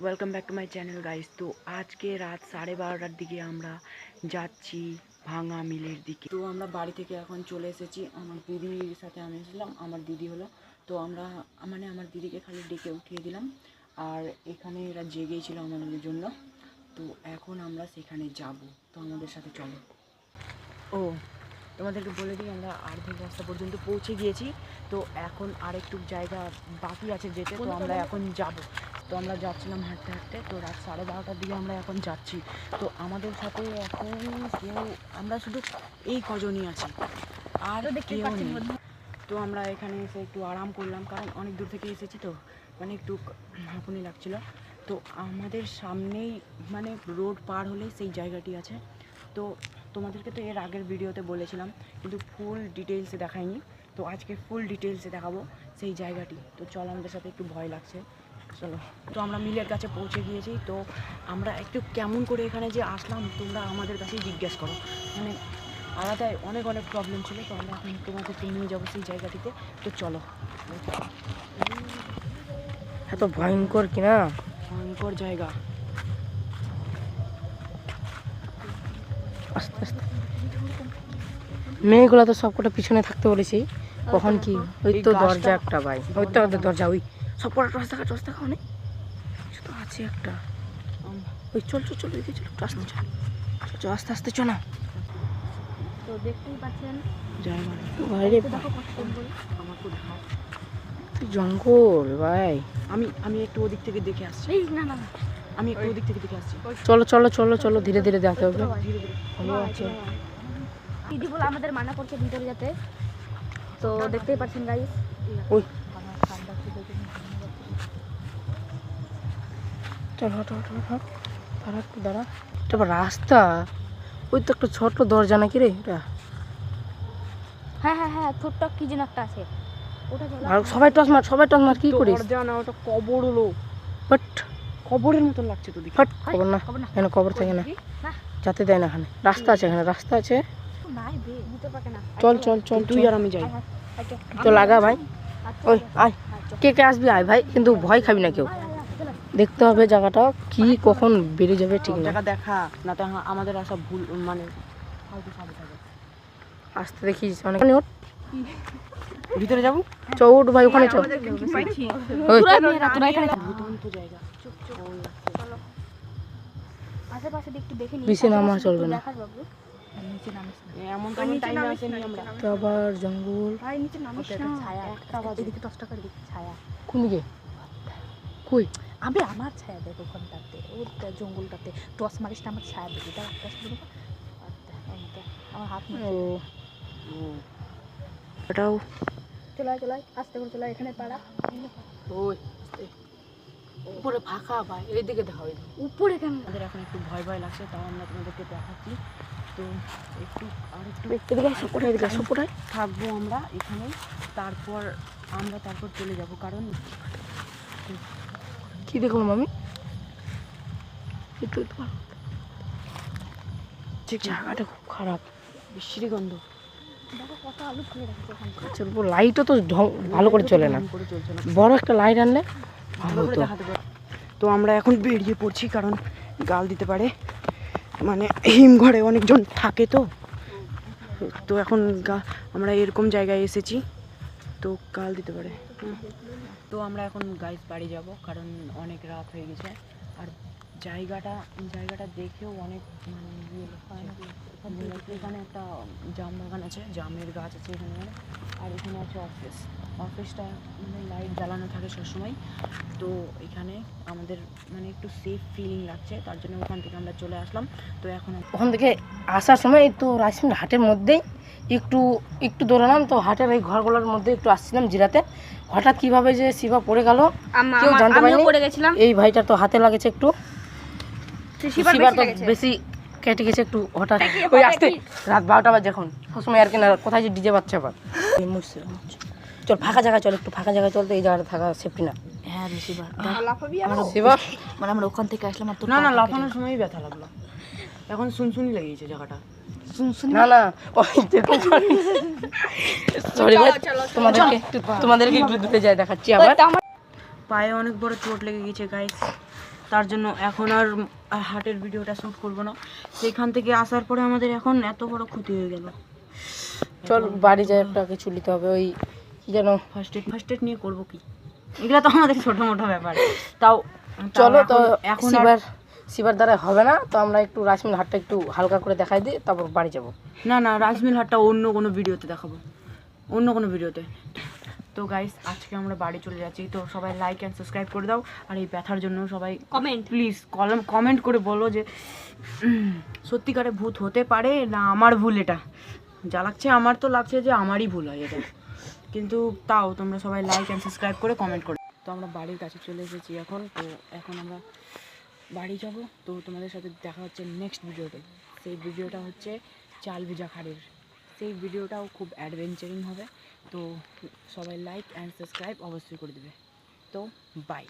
Welcome back to my channel guys. তো আজকে রাত 12:30টার দিকে আমরা যাচ্ছি ভাঙা মিলের দিকে। তো আমরা বাড়ি থেকে এখন চলে এসেছি। আমার দিদির সাথে আমি এসেছিলাম, আমার দিদি হলো। তো আমরা আমার দিদিকে খালি ডেকে উঠিয়ে দিলাম, আর এখানে এরা জেগেই ছিল আমাদের জন্য। তো এখন আমরা সেখানে যাব, তো আমাদের সাথে চলো। ও তোমাদেরকে বলে দিই, আমরা অর্ধেক রাস্তা পর্যন্ত পৌঁছে গিয়েছি। তো এখন আরেকটু জায়গা বাকি আছে যেতে, তো আমরা এখন যাব। তো আমরা যাচ্ছিলাম হাঁটতে হাঁটতে, তো রাত 12:30টার দিকে আমরা এখন যাচ্ছি। তো আমাদের সাথে এখন কেউ, আমরা শুধু এই কজনই আছি, আর কেউ নেই। তো আমরা এখানে এসে একটু আরাম করলাম, কারণ অনেক দূর থেকে এসেছি, তো মানে একটু হাঁপুনি লাগছিল। তো আমাদের সামনেই মানে রোড পার হলেই সেই জায়গাটি আছে। তো তোমাদেরকে তো এর আগের ভিডিওতে বলেছিলাম, কিন্তু ফুল ডিটেলসে দেখাইনি। তো আজকে ফুল ডিটেলসে দেখাবো সেই জায়গাটি। তো চলো, আমাদের সাথে একটু ভয় লাগছে, চলো। তো আমরা মিলের কাছে পৌঁছে গিয়েছি। তো আমরা একটু কেমন করে এখানে যে আসলাম, তোমরা আমাদের কাছেই জিজ্ঞেস করো, মানে আলাদাই অনেক অনেক প্রবলেম ছিল। তো আমরা এখন তোমাদেরকে নিয়ে যাবো সেই জায়গাটিতে। তো চলো। এত ভয়ঙ্কর কিনা, ভয়ঙ্কর জায়গা। আস্তে আস্তে মেয়েগুলো তো সবকটা পিছনে থাকতে বলেছি। কখন কি ওই তো দরজা একটা, ভাই ওই তো আমাদের দরজা, ওই সবকটা টস দেখা অনেক তো আছে একটা। ওই চল চল চল, ওইদিকে চল, একটু আস্তে চল, চল আস্তে আস্তে চল না। তো দেখতেই পাচ্ছেন বাইরে জঙ্গল ভাই। আমি একটু ওদিক থেকে দেখে আসছি। আমি একটু ওদিক থেকে দেখে আসছি। চলো চলো চলো চলো, ধীরে ধীরে দেখতে হবে। ভালো আছে। দিদি বলে আমাদের মানা করছে ভিতরে যেতে। তো দেখতেই পাচ্ছেন গাইস, ওই চল, হট হট হট হট, দাঁড়া একটু দাঁড়া। এটা আবার রাস্তা, ওই তো একটা ছোট দরজা নাকি রে এটা। হ্যাঁ হ্যাঁ হ্যাঁ, ছোট্ট কি যেন একটা আছে, ওটা চলো। আর সবাই টস মার কি করিস? দরজা না, ওটা কবর হলো। বাট কবরের মতন লাগছে তো দেখি। হট, কবর না, এখানে কবর থাকে না, না যেতে দেয় না। এখানে রাস্তা আছে, এখানে রাস্তা আছে। নাই বে দিতে পারে না। চল চল চল, তুই আর আমি যাই। তো লাগা ভাই, ওই আয়, কে কে আসবি আয় ভাই, কিন্তু ভয় খাবি না কেউ। দেখতে হবে জায়গাটা কি কখন বেরিয়ে যাবে, ঠিক না। জায়গা দেখা না, তো আমাদের আসা ভুল, মানে ফালতু সাবে থাকে। আসতে দেখিস অনেক। ভিতরে যাবো, চৌট ভাই, ওখানে চল। ওই তোরা এখানে দুর্দান্ত জায়গা। চলো আশেপাশে একটু দেখে নিই। বেশি নামা চলবে না, দেখার বাবু নিচে নামিস না। এমন তেমন টাইমে আসেনি আমরা। তো আবার জঙ্গল। ভাই নিচে নামিস না, ছায়া একটা বাজে। এদিকে 10 টাকার দিকে ছায়া। কোন দিকে? কই? আবে আমার ছায়া দেখ ওখানটাতে, ওর জঙ্গলটাতে। টস মারিস না, আমার ছায়া দেখি। দাঁড়া টস মারবো। আমার হাত ও এটাও চলাই চলাই আস্তে করে চলাই, এখানে পাড়া। ওই উপরে ফাঁকা ভাই, এইদিকে দেখা হয়। উপরে কেন? আমাদের এখন একটু ভয় ভয় লাগছে, তাও আমরা তোমাদেরকে দেখাচ্ছি। তো একটু আর একটু থাকবো আমরা এখানে, তারপর চলে যাব। কারণ কি দেখলাম আমি, জায়গাটা খুব খারাপ, বিশ্রী গন্ধ। দেখো কত আলু ফেলে রাখছে ওখানে। আচ্ছা, লাইটও তো ভালো করে চলে না, করে চলছে না, বড় একটা লাইট আনলে ভালো করে দেখাতে পারে। তো আমরা এখন বেরিয়ে পড়ছি, কারণ গাল দিতে পারে, মানে হিমঘরে অনেকজন থাকে। তো এখন আমরা এরকম জায়গায় এসেছি, তো গাল দিতে পারে। তো আমরা এখন গাইস বাড়ি যাব, কারণ অনেক রাত হয়ে গেছে। আর জায়গাটা দেখেও অনেক মানে এখানে একটা জাম বাগান আছে, জামের গাছ আছে এখানে। আর এখানে আছে অফিসটা, মানে লাইট জ্বালানো থাকে সবসময়। তো এখানে আমাদের মানে একটু সেফ ফিলিং লাগছে, তার জন্য ওখান থেকে আমরা চলে আসলাম। তো এখন ওখান থেকে আসার সময় তো রাজশাহী হাটের মধ্যেই একটু দৌড়ালাম। তো হাটের এই ঘরগুলোর মধ্যে একটু আসছিলাম জিরাতে, হঠাৎ কিভাবে যে শিবা পড়ে গেল কেউ জানতে পারিনি। এই ভাইটার তো হাতে লাগেছে একটু, শিবার তো বেশি কেটে গেছে একটু হঠাৎ। ওই আসতে রাত 12টা বাজে, এখন সবসময় আর কি না, কোথায় যে ডিজে বাচ্চা আবার। চল ফাঁকা জায়গায় চল, একটু ফাঁকা জায়গায় চল, তো এই জায়গাটা থাকা সেফটি না। হ্যাঁ রে শিবা, শিবা মানে আমরা ওখান থেকে আসলাম, আর না লাফানোর সময় ব্যথা লাগলো, এখন শুনশুনি লেগেছে জায়গাটা। না ওই দেখুন, সরি ভাই, তোমাদেরকে একটু দূরে যায় দেখাচ্ছি। আবার পায়ে অনেক বড় চোট লেগে গেছে গাইস, তার জন্য এখন আর হাটের ভিডিওটা শ্যুট করবো না। সেখান থেকে আসার পরে আমাদের এখন এত বড় ক্ষতি হয়ে গেল। চল বাড়ি যাই, একটা কিছু নিতে হবে, ওই কি যেন ফার্স্ট এড নিয়ে করবো কি, এগুলো তো আমাদের ছোটো মোটো ব্যাপার। তাও চলো তো এখন শিবার দ্বারা হবে না, তো আমরা একটু রাইসমিল হাটটা একটু হালকা করে দেখাই দিই, তারপর বাড়ি যাব। না রাইসমিল হাটটা অন্য কোনো ভিডিওতে দেখাবো, অন্য কোনো ভিডিওতে। তো গাইস আজকে আমরা বাড়ি চলে যাচ্ছি, তো সবাই লাইক অ্যান্ড সাবস্ক্রাইব করে দাও। আর এই ব্যথার জন্য সবাই প্লিজ কমেন্ট করে বলো যে সত্যিকারে ভূত হতে পারে না আমার ভুল। এটা যা লাগছে, আমার তো লাগছে যে আমারই ভুল হয় এটা, কিন্তু তাও তোমরা সবাই লাইক অ্যান্ড সাবস্ক্রাইব করে কমেন্ট করো। তো আমরা বাড়ির কাছে চলে এসেছি এখন, তো এখন আমরা বাড়ি যাব। তো তোমাদের সাথে দেখা হচ্ছে নেক্সট ভিডিওতে। সেই ভিডিওটা হচ্ছে চাল ভিজা খাড়ির, সেই ভিডিওটাও খুব অ্যাডভেঞ্চারিং হবে। তো সবাই লাইক অ্যান্ড সাবস্ক্রাইব অবশ্যই করে দেবে। তো বাই।